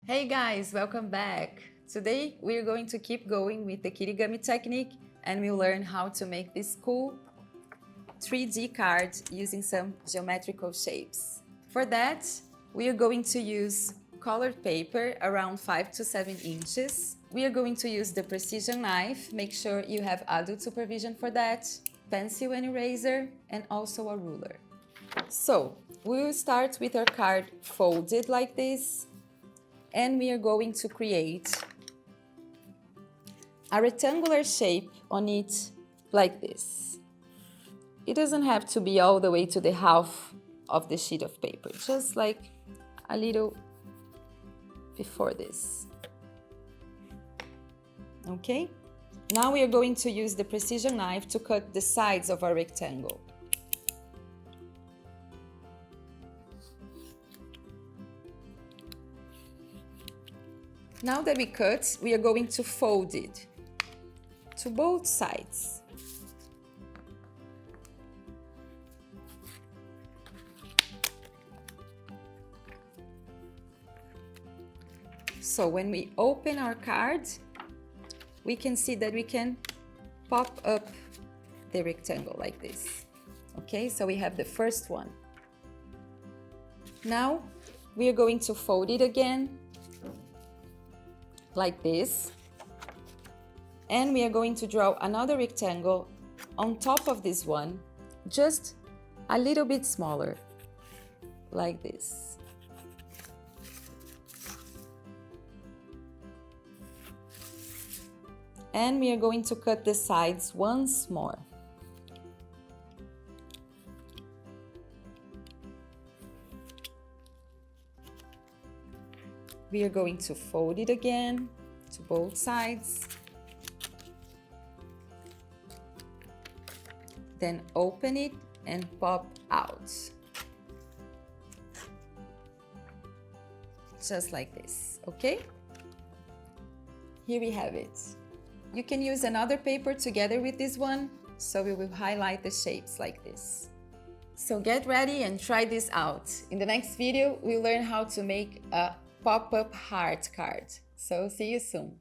Hey guys, welcome back! Today we're going to keep going with the kirigami technique and we'll learn how to make this cool 3D card using some geometrical shapes. For that, we are going to use colored paper around 5 to 7 inches. We are going to use the precision knife, make sure you have adult supervision for that, pencil and eraser, and also a ruler. So, we will start with our card folded like this. And we are going to create a rectangular shape on it like this. It doesn't have to be all the way to the half of the sheet of paper, just like a little before this. Okay? Now we are going to use the precision knife to cut the sides of our rectangle. Now that we cut, we are going to fold it to both sides. So when we open our card, we can see that we can pop up the rectangle like this. Okay, so we have the first one. Now we are going to fold it again like this, and we are going to draw another rectangle on top of this one, just a little bit smaller, like this. And we are going to cut the sides once more. We are going to fold it again to both sides. Then open it and pop out. Just like this, okay? Here we have it. You can use another paper together with this one, so we will highlight the shapes like this. So get ready and try this out. In the next video, we'll learn how to make a pop-up heart card. So see you soon.